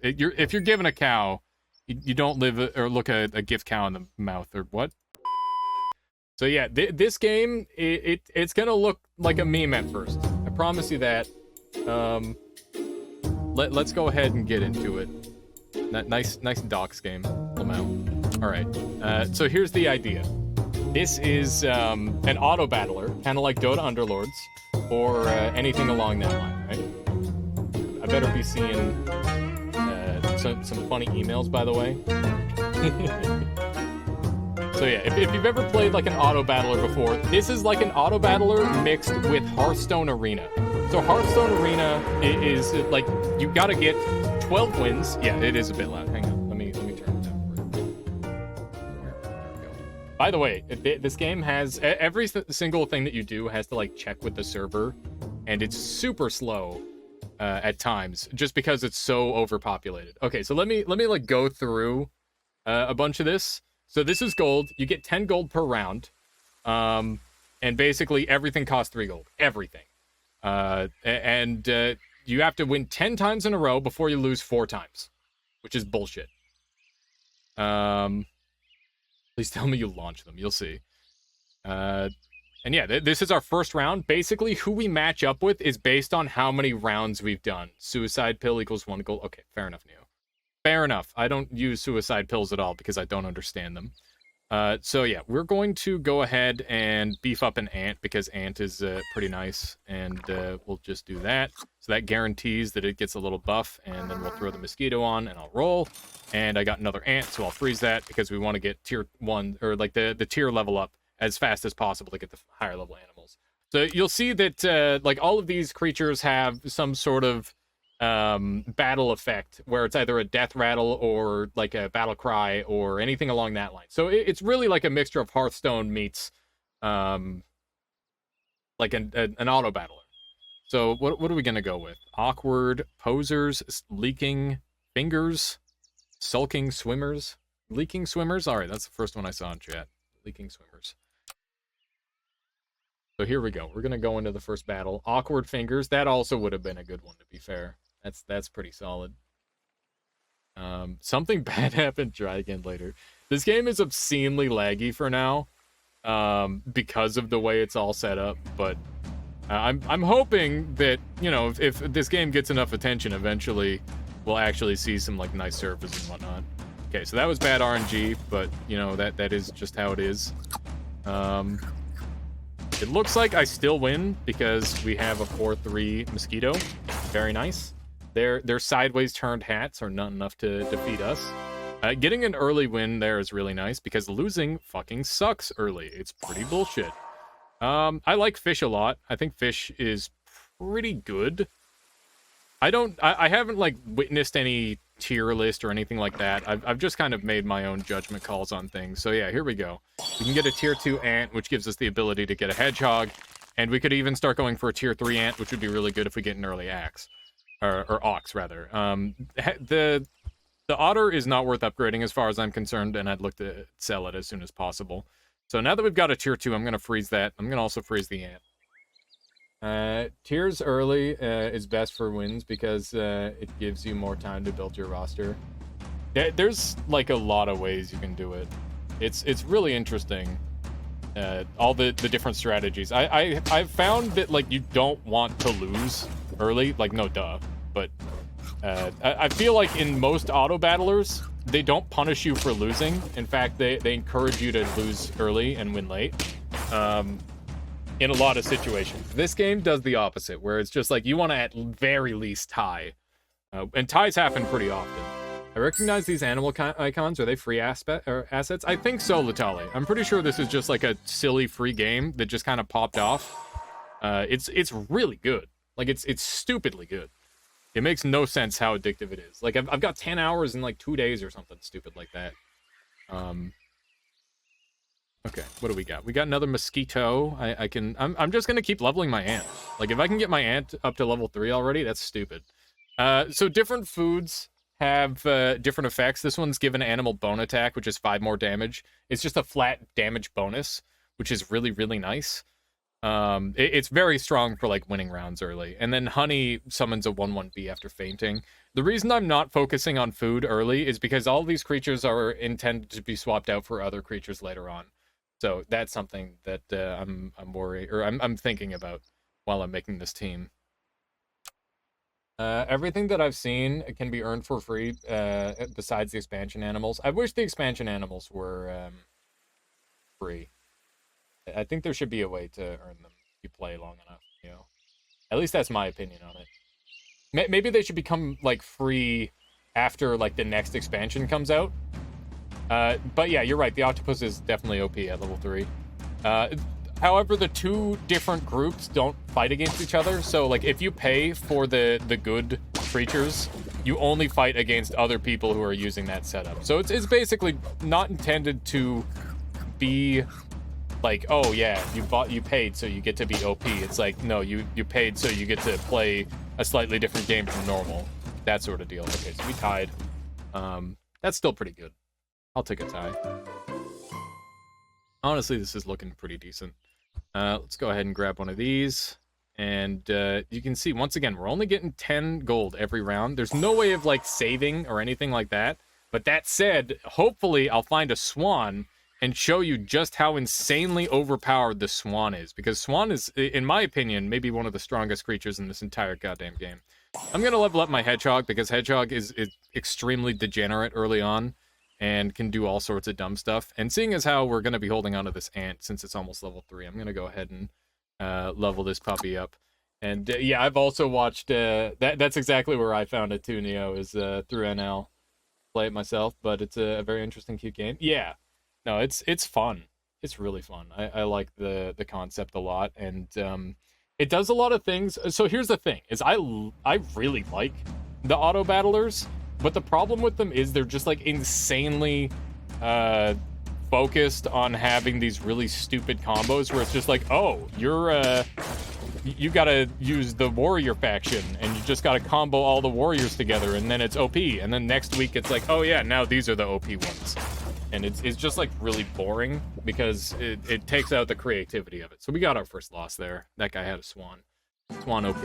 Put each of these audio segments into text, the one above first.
If you're given a cow, you don't live or look a gift cow in the mouth or what. So yeah, this game it's gonna look like a meme at first. I promise you that. Let's go ahead and get into it. Nice docs game, Lamau. All right. So here's the idea. This is an auto battler, kind of like Dota Underlords, or anything along that line, right? I better be seeing some funny emails, by the way. So yeah, if you've ever played like an auto battler before, this is like an auto battler mixed with Hearthstone Arena. So Hearthstone Arena is like, you gotta get 12 wins. Yeah, it is a bit loud. Hang on, let me turn it down. There we go. By the way, this game has every single thing that you do has to like check with the server, and it's super slow at times just because it's so overpopulated. Okay, so let me like go through a bunch of this. So this is gold. You get 10 gold per round, and basically everything costs 3 gold. Everything. You have to win 10 times in a row before you lose 4 times, which is bullshit. Please tell me you launch them. You'll see. And yeah, this is our first round. Basically, who we match up with is based on how many rounds we've done. Suicide pill equals 1 gold. Okay, fair enough, Neo. Fair enough. I don't use suicide pills at all because I don't understand them. So yeah, we're going to go ahead and beef up an ant because ant is pretty nice, and we'll just do that. So that guarantees that it gets a little buff, and then we'll throw the mosquito on, and I'll roll. And I got another ant, so I'll freeze that because we want to get tier 1, or like the tier level up as fast as possible to get the higher level animals. So you'll see that like all of these creatures have some sort of battle effect where it's either a death rattle or like a battle cry or anything along that line. So it's really like a mixture of Hearthstone meets like an auto battler. So what are we gonna go with? Awkward posers, leaking fingers, sulking swimmers, leaking swimmers. All right, that's the first one I saw in chat. Leaking swimmers. So here we go. We're gonna go into the first battle. Awkward fingers. That also would have been a good one, to be fair. That's pretty solid. Something bad happened. Try again later. This game is obscenely laggy for now, because of the way it's all set up. But I'm hoping that, you know, if this game gets enough attention, eventually we'll actually see some like nice servers and whatnot. Okay, so that was bad RNG, but you know that is just how it is. It looks like I still win because we have a 4-3 mosquito. Very nice. Their sideways turned hats are not enough to defeat us. Getting an early win there is really nice because losing fucking sucks early. It's pretty bullshit. I like fish a lot. I think fish is pretty good. I haven't like witnessed any tier list or anything like that. I've just kind of made my own judgment calls on things. So yeah, here we go. We can get a tier 2 ant, which gives us the ability to get a hedgehog, and we could even start going for a tier 3 ant, which would be really good if we get an early axe. Or ox, rather. The otter is not worth upgrading as far as I'm concerned, and I'd look to sell it as soon as possible. So now that we've got a tier 2, I'm going to freeze that. I'm going to also freeze the ant. Tiers early is best for wins because it gives you more time to build your roster. There's like a lot of ways you can do it. It's really interesting. All the different strategies. I've found that like you don't want to lose early, like no duh, but I feel like in most auto battlers they don't punish you for losing. In fact, they encourage you to lose early and win late. In a lot of situations, this game does the opposite, where it's just like you want to at very least tie, and ties happen pretty often. I recognize these animal icons. Are they free assets? I think so, Latali. I'm pretty sure this is just like a silly free game that just kind of popped off. It's really good. Like it's stupidly good. It makes no sense how addictive it is. Like I've got 10 hours in like 2 days or something stupid like that. Okay, what do we got? We got another mosquito. I'm just gonna keep leveling my ant. Like if I can get my ant up to level 3 already, that's stupid. So different foods have different effects. This one's given animal bone attack, which is 5 more damage. It's just a flat damage bonus, which is really, really nice. It's very strong for like winning rounds early. And then Honey summons a 1/1B after fainting. The reason I'm not focusing on food early is because all these creatures are intended to be swapped out for other creatures later on. So that's something that I'm worried, or I'm thinking about while I'm making this team. Everything that I've seen can be earned for free, besides the expansion animals. I wish the expansion animals were free. I think there should be a way to earn them if you play long enough, you know. At least that's my opinion on it. Maybe they should become, like, free after, like, the next expansion comes out. But yeah, you're right. The octopus is definitely OP at level 3. However, the two different groups don't fight against each other. So, like, if you pay for the good creatures, you only fight against other people who are using that setup. So it's basically not intended to be like, oh yeah, you paid so you get to be OP. It's like, no, you paid so you get to play a slightly different game from normal. That sort of deal. Okay, so we tied. That's still pretty good. I'll take a tie. Honestly, this is looking pretty decent. Let's go ahead and grab one of these. And you can see, once again, we're only getting 10 gold every round. There's no way of, like, saving or anything like that. But that said, hopefully I'll find a swan and show you just how insanely overpowered the swan is. Because swan is, in my opinion, maybe one of the strongest creatures in this entire goddamn game. I'm going to level up my hedgehog, because hedgehog is extremely degenerate early on and can do all sorts of dumb stuff. And seeing as how we're going to be holding on to this ant since it's almost level 3, I'm going to go ahead and level this puppy up. And yeah, I've also watched, that's exactly where I found it too, Neo, is through NL. Play it myself, but it's a very interesting, cute game. Yeah. No, it's fun. It's really fun. I like the concept a lot, and it does a lot of things. So here's the thing: is I really like the auto battlers, but the problem with them is they're just like insanely focused on having these really stupid combos where it's just like, oh, you gotta use the warrior faction, and you just gotta combo all the warriors together, and then it's OP, and then next week it's like, oh yeah, now these are the OP ones. And it's just, like, really boring, because it takes out the creativity of it. So we got our first loss there. That guy had a swan. Swan OP.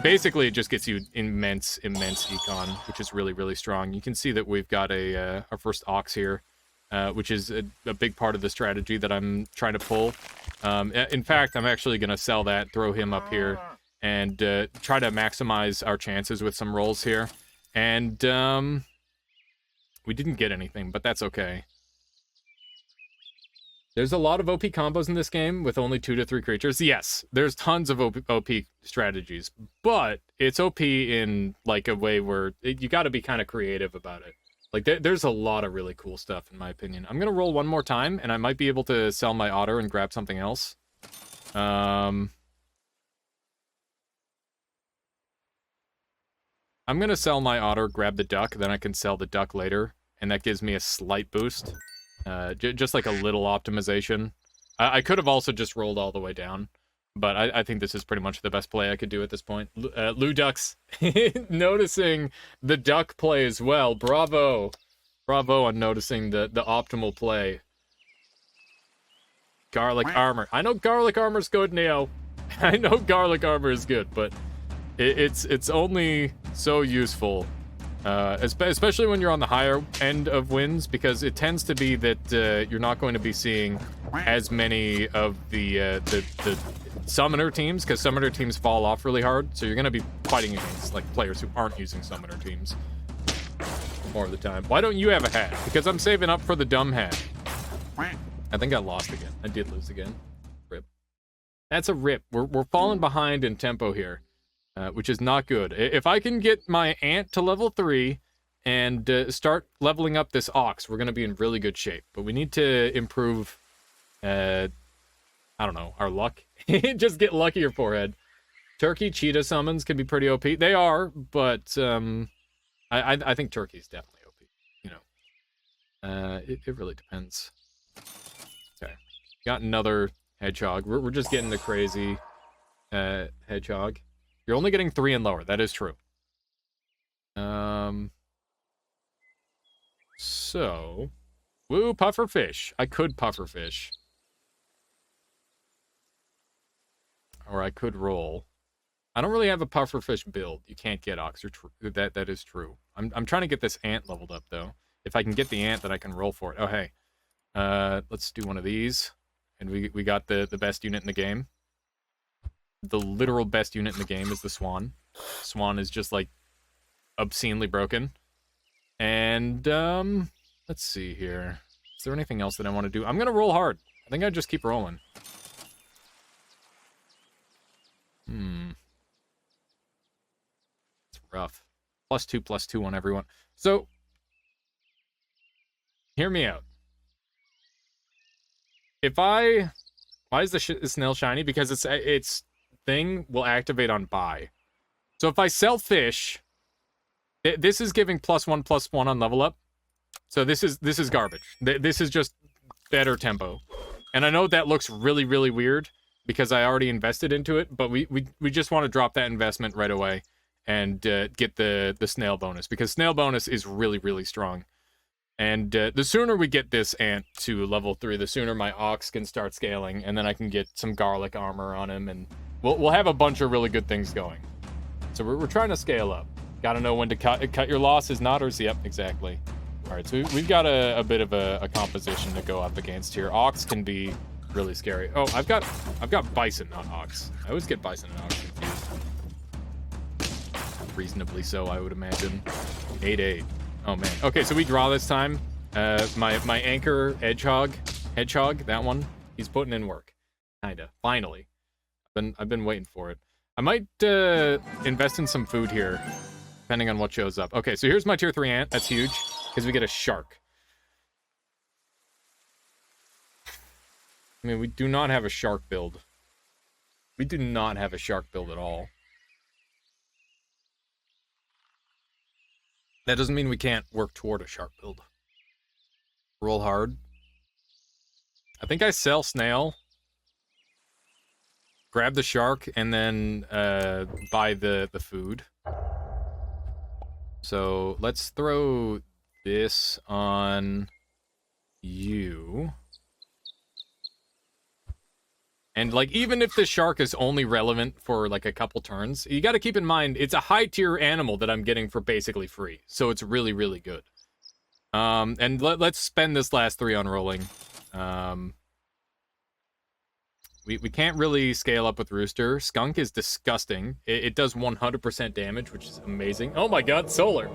Basically, it just gets you immense econ, which is really, really strong. You can see that we've got our first ox here, which is a big part of the strategy that I'm trying to pull. In fact, I'm actually going to sell that, throw him up here, and try to maximize our chances with some rolls here. And we didn't get anything, but that's okay. There's a lot of OP combos in this game with only 2 to 3 creatures. Yes, there's tons of OP strategies, but it's OP in, like, a way where you got to be kind of creative about it. Like, there's a lot of really cool stuff, in my opinion. I'm going to roll one more time, and I might be able to sell my otter and grab something else. I'm going to sell my otter, grab the duck, then I can sell the duck later, and that gives me a slight boost. Just like a little optimization. I could have also just rolled all the way down, but I think this is pretty much the best play I could do at this point. Lou Ducks noticing the duck play as well. Bravo. Bravo on noticing the optimal play. Garlic armor. I know garlic armor's good, Neo. I know garlic armor is good, but it's only so useful, especially when you're on the higher end of wins, because it tends to be that you're not going to be seeing as many of the summoner teams, because summoner teams fall off really hard, so you're going to be fighting against, like, players who aren't using summoner teams more of the time. Why don't you have a hat? Because I'm saving up for the dumb hat. I think I lost again. I did lose again. Rip. That's a rip. We're falling behind in tempo here, which is not good. If I can get my ant to level 3 and start leveling up this ox, we're going to be in really good shape. But we need to improve, I don't know, our luck. Just get luckier, forehead. Turkey cheetah summons can be pretty OP. They are, but I think turkey's definitely OP. You know, it really depends. Okay, got another hedgehog. We're just getting the crazy hedgehog. You're only getting 3 and lower. That is true. So, woo, pufferfish. I could pufferfish. or I could roll. I don't really have a pufferfish build. You can't get ox. That is true. I'm trying to get this ant leveled up though. If I can get the ant, then I can roll for it. Oh hey, let's do one of these, and we got the best unit in the game. The literal best unit in the game is the swan. Swan is just like obscenely broken. And let's see here. Is there anything else that I want to do? I'm gonna roll hard. I think I just keep rolling. It's rough. +2/+2 on everyone. So, hear me out. If I... Why is the snail shiny? Because its thing will activate on buy. So if I sell fish, this is giving +1/+1 on level up. So this is garbage. This is just better tempo. And I know that looks really, really weird because I already invested into it, but we just want to drop that investment right away and get the snail bonus, because snail bonus is really, really strong. And the sooner we get this ant to level 3, the sooner my ox can start scaling, and then I can get some garlic armor on him, and we'll have a bunch of really good things going. So we're trying to scale up. Gotta know when to cut your losses, nodders. Yep, exactly. All right, so we've got a bit of a composition to go up against here. Ox can be really scary. Oh, I've got bison, not ox. I always get bison and ox confused. Reasonably so, I would imagine. 8/8. Oh man. Okay, so we draw this time. My anchor hedgehog, that one, he's putting in work. Kinda. Finally. I've been waiting for it. I might invest in some food here, depending on what shows up. Okay, so here's my tier 3 ant. That's huge, because we get a shark. I mean, we do not have a shark build. We do not have a shark build at all. That doesn't mean we can't work toward a shark build. Roll hard. I think I sell snail, grab the shark, and then buy the food. So let's throw this on you. And like, even if the shark is only relevant for like a couple turns, you got to keep in mind it's a high tier animal that I'm getting for basically free, so it's really, really good. And let's spend this last 3 on rolling. We can't really scale up with Rooster. Skunk is disgusting. It does 100% damage, which is amazing. Oh my god, Solar!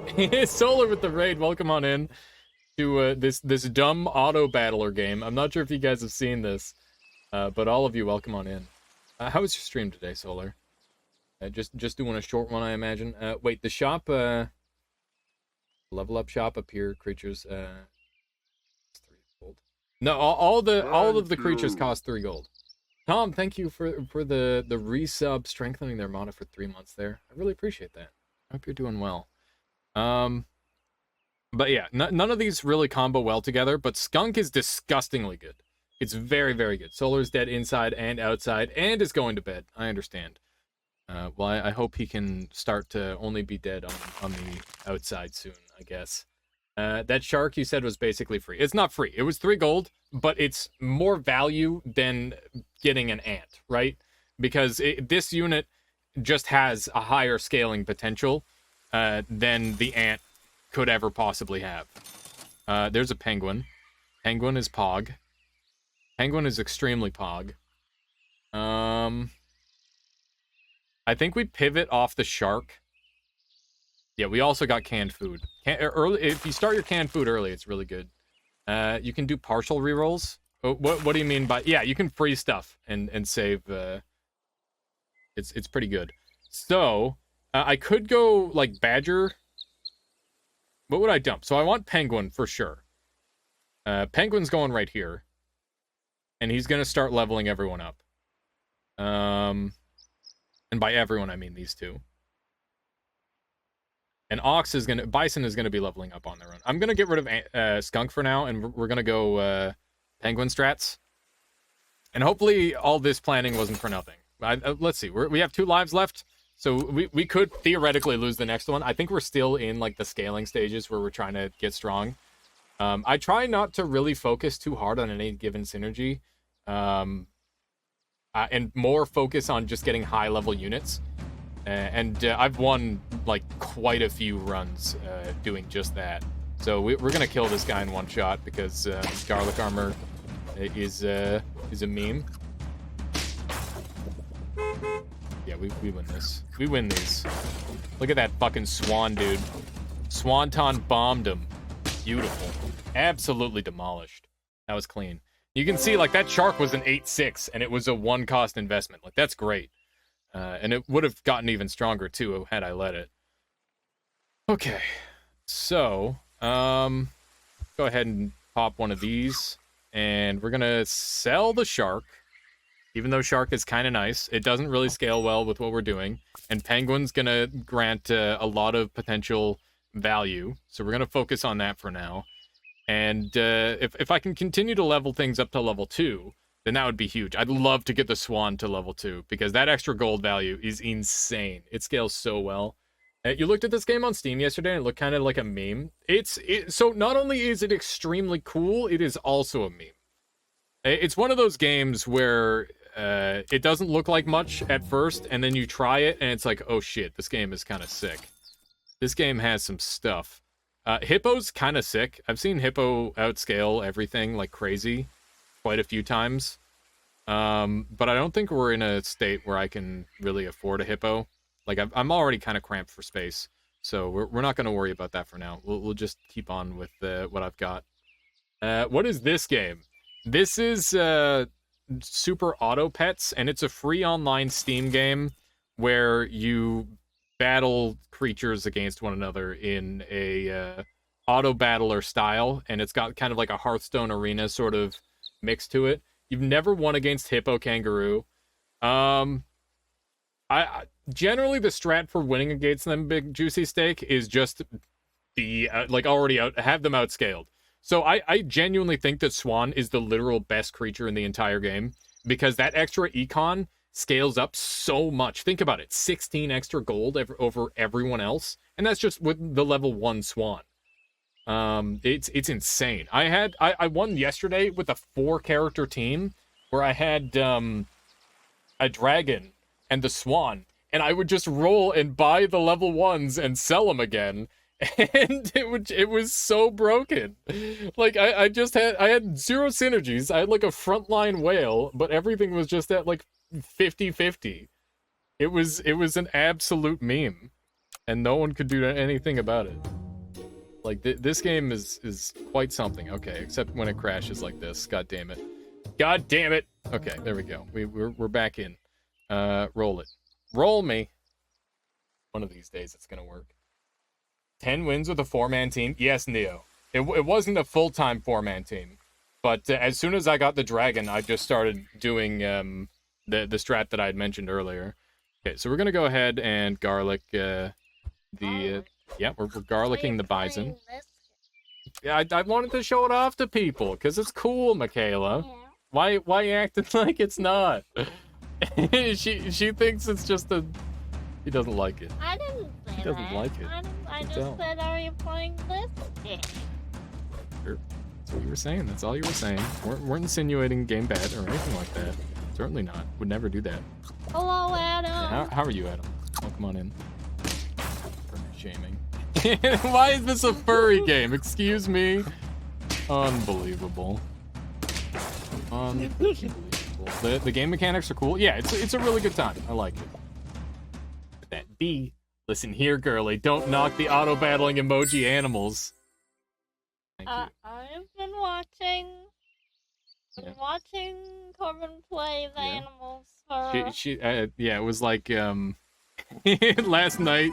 Solar with the raid. Welcome on in to this dumb AutoBattler game. I'm not sure if you guys have seen this. But all of you, welcome on in. How was your stream today, Solar? Just doing a short one, I imagine. Wait, the shop, level up shop up here, creatures, it's 3 gold. No, all of the creatures cost 3 gold. Tom, thank you for the resub, strengthening their mana for 3 months there. I really appreciate that. I hope you're doing well. But yeah, none of these really combo well together, but Skunk is disgustingly good. It's very, very good. Solar's dead inside and outside, and is going to bed. I understand. Well, I hope he can start to only be dead on the outside soon, I guess. That shark you said was basically free. It's not free. It was 3 gold, but it's more value than getting an ant, right? Because this unit just has a higher scaling potential than the ant could ever possibly have. There's a penguin. Penguin is Pog. Penguin is extremely Pog. I think we pivot off the shark. Yeah, we also got canned food. Early, if you start your canned food early, it's really good. You can do partial rerolls. What do you mean by... Yeah, you can freeze stuff and save... It's pretty good. So, I could go, like, badger. What would I dump? So I want penguin for sure. Penguin's going right here. And he's going to start leveling everyone up. And by everyone, I mean these two. And Bison is going to be leveling up on their own. I'm going to get rid of Skunk for now, and we're going to go Penguin strats. And hopefully all this planning wasn't for nothing. Let's see. We have 2 lives left, so we could theoretically lose the next one. I think we're still in like the scaling stages where we're trying to get strong. I try not to really focus too hard on any given synergy. I and more focus on just getting high-level units. And I've won, like, quite a few runs doing just that. So we're going to kill this guy in one shot because garlic armor is a meme. Yeah, we win this. We win these. Look at that fucking swan, dude. Swanton bombed him. Beautiful. Absolutely demolished. That was clean. You can see, like, that shark was an 8-6, and it was a one-cost investment. Like, that's great. And it would have gotten even stronger, too, had I let it. Okay. So, go ahead and pop one of these. And we're going to sell the shark. Even though shark is kind of nice, it doesn't really scale well with what we're doing. And penguin's going to grant a lot of potential value. So we're going to focus on that for now. And if I can continue to level things up to level 2, then that would be huge. I'd love to get the swan to level 2 because that extra gold value is insane. It scales so well. You looked at this game on Steam yesterday and it looked kind of like a meme. So not only is it extremely cool, it is also a meme. It's one of those games where it doesn't look like much at first, and then you try it, and it's like, oh shit, this game is kind of sick. This game has some stuff. Hippo's kind of sick. I've seen Hippo outscale everything like crazy quite a few times. But I don't think we're in a state where I can really afford a Hippo. Like, I'm already kind of cramped for space, so we're not going to worry about that for now. We'll just keep on with what I've got. What is this game? This is Super Auto Pets, and it's a free online Steam game where you battle creatures against one another in a AutoBattler style, and it's got kind of like a Hearthstone arena sort of mix to it. You've never won against Hippo Kangaroo. I generally the strat for winning against them, Big Juicy Steak, is just be already have them outscaled. So I genuinely think that Swan is the literal best creature in the entire game because that extra econ scales up so much. Think about it, 16 extra gold over everyone else, and that's just with the level 1 Swan. It's insane. I won yesterday with a 4-character team where I had a dragon and the Swan, and I would just roll and buy the level 1s and sell them again. And it was so broken. Like I had 0 synergies. I had like a frontline whale, but everything was just at like 50-50. It was an absolute meme, and no one could do anything about it. Like this game is quite something. Okay, except when it crashes like this. God damn it. God damn it. Okay, there we go. We're back in. Roll it. Roll me. One of these days it's gonna work. 10 wins with a 4-man team? Yes, Neo. It wasn't a full-time 4-man team. But as soon as I got the dragon, I just started doing the strat that I had mentioned earlier. Okay, so we're going to go ahead and garlic yeah, we're garlicking the bison. Yeah, I wanted to show it off to people, because it's cool, Michaela. Yeah. Why you acting like it's not? she thinks it's just a... She doesn't like it. I didn't say She doesn't like it. I just said, are you playing this? Yeah. Sure. That's what you were saying. That's all you were saying. Weren't insinuating game bad or anything like that. Certainly not. Would never do that. Hello, Adam. Yeah, how are you, Adam? Oh, come on in. Shaming. Why is this a furry game? Excuse me. Unbelievable. Unbelievable. The game mechanics are cool. Yeah, it's a really good time. I like it. That B. Listen here, girly. Don't knock the auto-battling emoji animals. Thank you. I've been watching... watching Corbin play the animals for... Yeah, it was like, last night,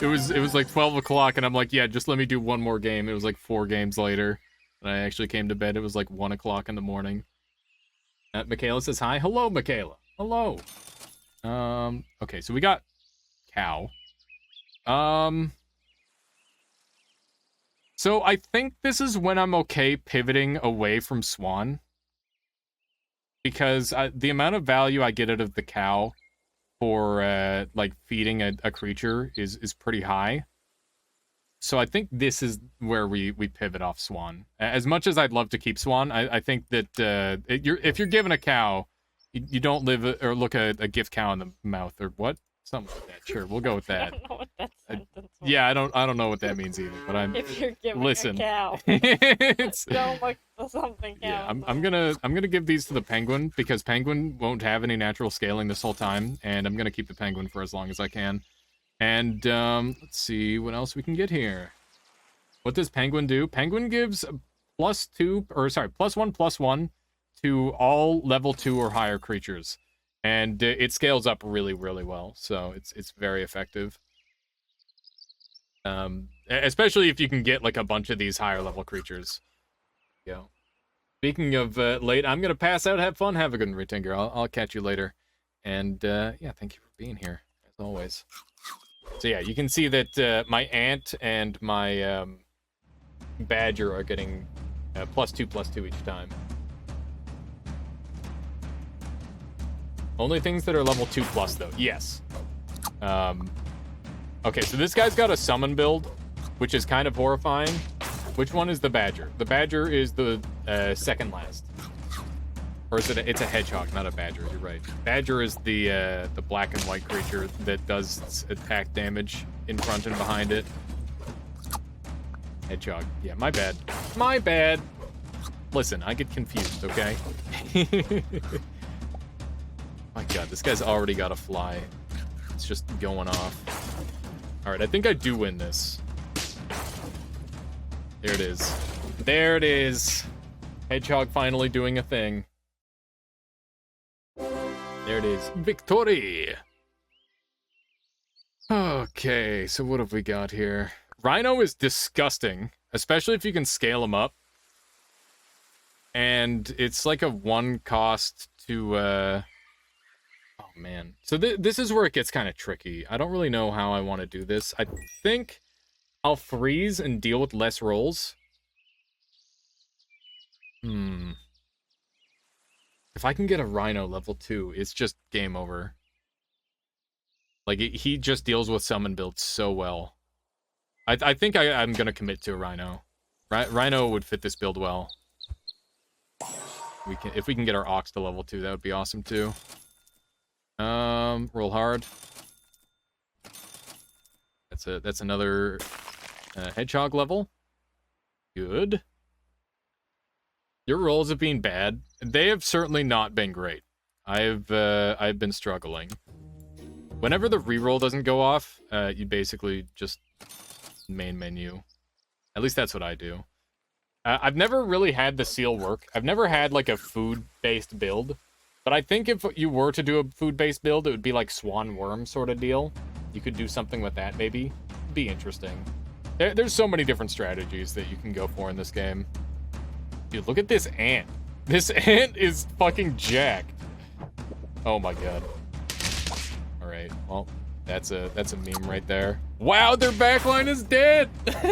it was like 12 o'clock, and I'm like, yeah, just let me do one more game. It was like 4 games later, and I actually came to bed. It was like 1 o'clock in the morning. Michaela says hi. Hello, Michaela. Hello. Okay, so we got cow. So I think this is when I'm okay pivoting away from Swan. Because the amount of value I get out of the cow for, like, feeding a creature is pretty high. So I think this is where we pivot off Swan. As much as I'd love to keep Swan, I think that if you're given a cow, You don't live or look a gift cow in the mouth or what? Something like that. Sure, we'll go with I that. don't know what that sentence was. Yeah, I don't know what that means either. But I'm If you're giving listen. a cow, It's don't look for something yeah. cows. I'm gonna give these to the penguin because penguin won't have any natural scaling this whole time, and I'm gonna keep the penguin for as long as I can. And let's see what else we can get here. What does penguin do? Penguin gives +1/+1 to all level 2 or higher creatures, and it scales up really well. So it's very effective. Especially if you can get like a bunch of these higher level creatures. Go. Speaking of late, I'm gonna pass out. Have fun. Have a good one, Retinger. I'll catch you later. And yeah, thank you for being here as always. So yeah, you can see that my ant and my badger are getting +2/+2 each time. Only things that are level 2+ though. Yes. Okay, so this guy's got a summon build, which is kind of horrifying. Which one is the badger? The badger is the second last. Or is it? It's a hedgehog, not a badger. You're right. Badger is the black and white creature that does attack damage in front and behind it. Hedgehog. Yeah, my bad. My bad. Listen, I get confused, okay? My god, this guy's already got a fly. It's just going off. Alright, I think I do win this. There it is. There it is. Hedgehog finally doing a thing. There it is. Victory! Okay, so what have we got here? Rhino is disgusting, especially if you can scale him up. And it's like a 1 cost to, oh man. So this is where it gets kind of tricky. I don't really know how I want to do this. I think I'll freeze and deal with less rolls. If I can get a Rhino level 2, it's just game over. Like, he just deals with summon builds so well. I think I'm going to commit to a Rhino. Rhino would fit this build well. If we can get our Ox to level 2, that would be awesome too. Roll hard. That's another hedgehog level. Good. Your rolls have been bad. They have certainly not been great. I've been struggling. Whenever the reroll doesn't go off, you basically just main menu. At least that's what I do. I've never really had the seal work. I've never had like a food-based build. But I think if you were to do a food-based build, it would be like Swan Worm sort of deal. You could do something with that, maybe. It'd be interesting. There's so many different strategies that you can go for in this game. Dude, look at this ant. This ant is fucking jacked. Oh my god. Alright, well, that's a meme right there. Wow, their backline is dead!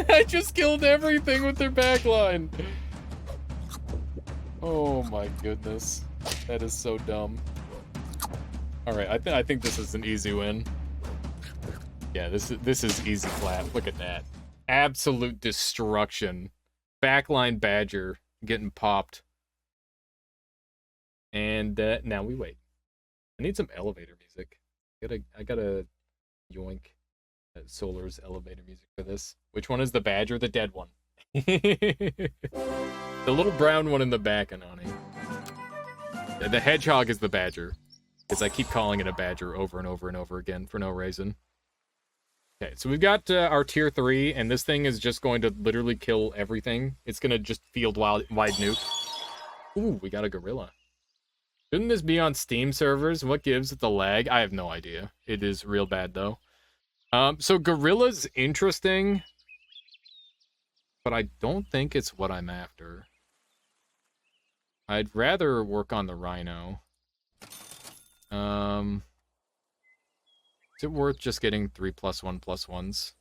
I just killed everything with their backline! Oh my goodness. That is so dumb. Alright, I think this is an easy win. Yeah, this is easy clap. Look at that. Absolute destruction. Backline Badger getting popped. And now we wait. I need some elevator music. I gotta yoink Solar's elevator music for this. Which one is the Badger? The dead one. The little brown one in the back, Anani. The hedgehog is the badger, because I keep calling it a badger over and over and over again for no reason. Okay, so we've got our tier 3, and this thing is just going to literally kill everything. It's going to just field wide nuke. Ooh, we got a gorilla. Shouldn't this be on Steam servers? What gives it the lag? I have no idea. It is real bad, though. So gorilla's interesting, but I don't think it's what I'm after. I'd rather work on the Rhino. Is it worth just getting 3+1/+1s?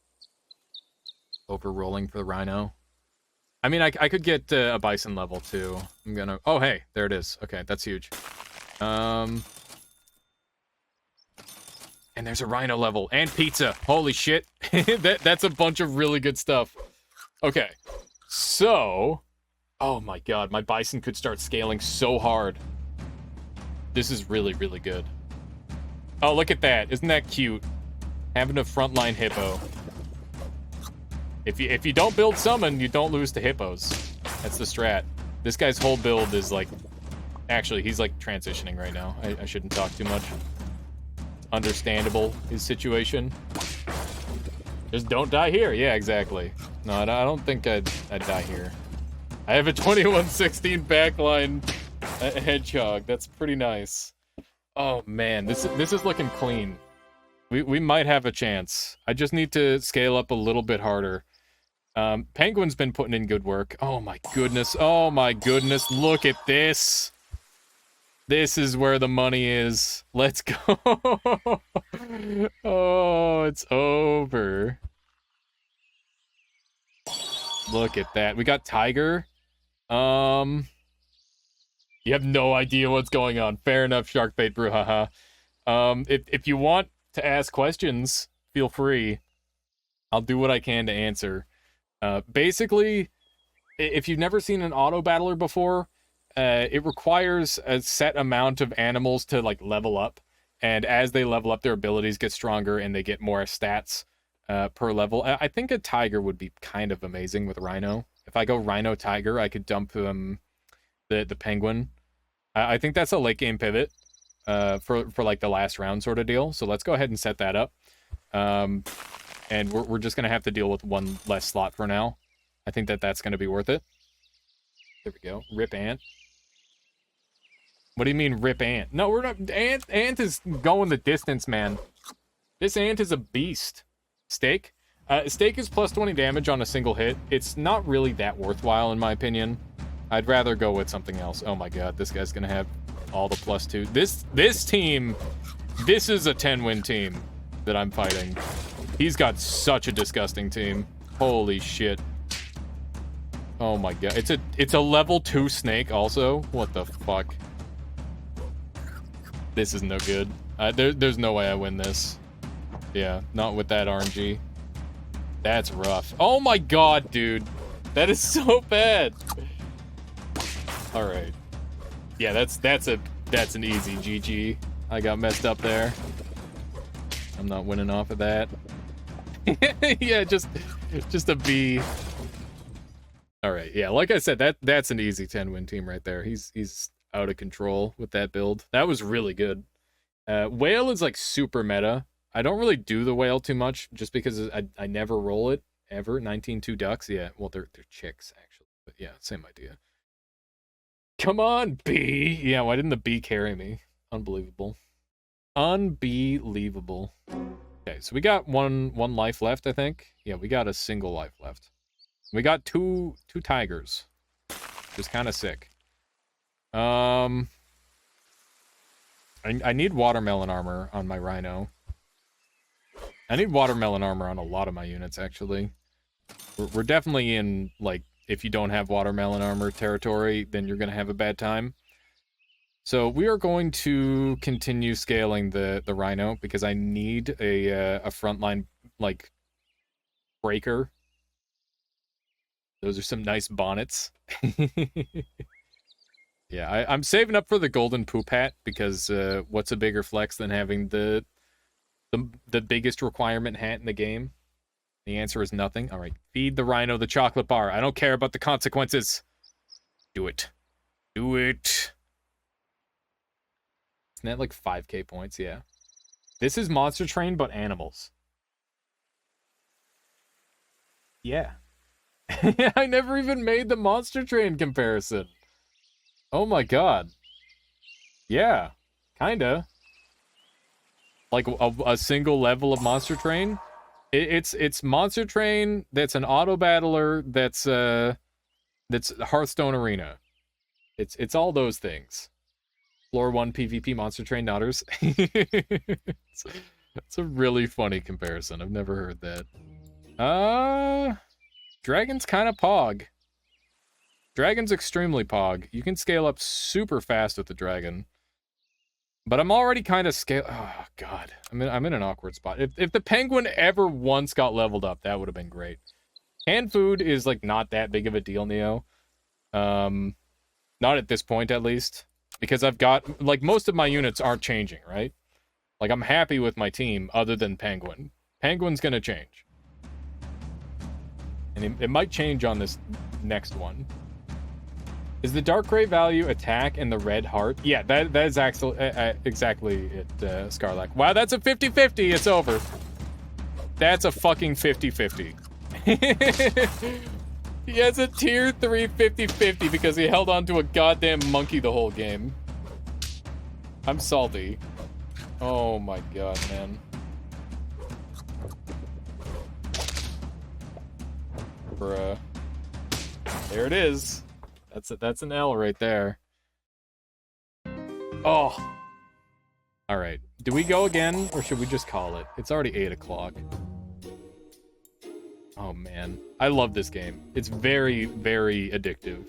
Over rolling for the Rhino? I mean, I could get a Bison level too. I'm gonna... Oh, hey, there it is. Okay, that's huge. And there's a Rhino level. And pizza. Holy shit. That's a bunch of really good stuff. Okay. So... Oh my god, my Bison could start scaling so hard. This is really, really good. Oh, look at that. Isn't that cute? Having a frontline hippo. If you don't build summon, you don't lose to hippos. That's the strat. This guy's whole build is like... Actually, he's like transitioning right now. I shouldn't talk too much. Understandable, his situation. Just don't die here. Yeah, exactly. No, I don't think I'd die here. I have a 2116 backline hedgehog. That's pretty nice. Oh man, this is looking clean. We might have a chance. I just need to scale up a little bit harder. Penguin's been putting in good work. Oh my goodness. Oh my goodness. Look at this. This is where the money is. Let's go. Oh, it's over. Look at that. We got Tiger. You have no idea what's going on. Fair enough, Sharkbait Brouhaha. If you want to ask questions, feel free. I'll do what I can to answer. Basically, if you've never seen an auto-battler before, it requires a set amount of animals to like level up, and as they level up, their abilities get stronger and they get more stats per level. I think a tiger would be kind of amazing with Rhino. If I go Rhino Tiger, I could dump the penguin. I think that's a late game pivot for like the last round sort of deal. So let's go ahead and set that up. And we're just gonna have to deal with one less slot for now. I think that's gonna be worth it. There we go. Rip Ant. What do you mean rip Ant? No, we're not. Ant is going the distance, man. This Ant is a beast. Steak? Steak is plus 20 damage on a single hit. It's not really that worthwhile in my opinion. I'd rather go with something else. Oh my god, this guy's gonna have all the +2. This team, this is a 10-win team that I'm fighting. He's got such a disgusting team. Holy shit. Oh my god. It's a level 2 snake also. What the fuck? This is no good. There's no way I win this. Yeah, not with that RNG. That's rough. Oh my god, dude. That is so bad. All right. Yeah, that's an easy GG. I got messed up there. I'm not winning off of that. Yeah, just a B. All right. Yeah, like I said, that's an easy 10-win team right there. He's out of control with that build. That was really good. Whale is like super meta. I don't really do the whale too much just because I never roll it ever. 19-2 ducks. Yeah, well they're chicks actually. But yeah, same idea. Come on, B. Yeah, why didn't the B carry me? Unbelievable. Unbelievable. Okay, so we got one life left, I think. Yeah, we got a single life left. We got two tigers. Which is kind of sick. I need watermelon armor on my rhino. I need watermelon armor on a lot of my units, actually. We're definitely in, like, if you don't have watermelon armor territory, then you're going to have a bad time. So we are going to continue scaling the rhino because I need a frontline, like, breaker. Those are some nice bonnets. Yeah, I'm saving up for the golden poop hat because what's a bigger flex than having the biggest requirement hat in the game? The answer is nothing. All right, feed the rhino the chocolate bar. I don't care about the consequences. Do it. Do it. Isn't that like 5k points? Yeah. This is Monster Train, but animals. Yeah. I never even made the Monster Train comparison. Oh my god. Yeah, kinda. Like a single level of Monster Train. It's Monster Train that's an auto battler that's Hearthstone Arena. It's all those things. Floor 1 PvP Monster Train Nodders. It's a really funny comparison. I've never heard that. Dragon's kind of pog. Dragon's extremely pog. You can scale up super fast with the dragon. But I'm already kind of oh god. I'm in an awkward spot. If the penguin ever once got leveled up, that would have been great. Canned food is like not that big of a deal, Neo. Not at this point at least. Because I've got, like, most of my units aren't changing, right? Like, I'm happy with my team other than Penguin. Penguin's gonna change. And it might change on this next one. Is the dark gray value attack and the red heart? Yeah, that is actually exactly it, Scarlac. Wow, that's a 50-50. It's over. That's a fucking 50-50. He has a tier 3 50-50 because he held on to a goddamn monkey the whole game. I'm salty. Oh my god, man. Bruh. There it is. That's an L right there. Oh. Alright. Do we go again, or should we just call it? It's already 8 o'clock. Oh, man. I love this game. It's very, very addictive.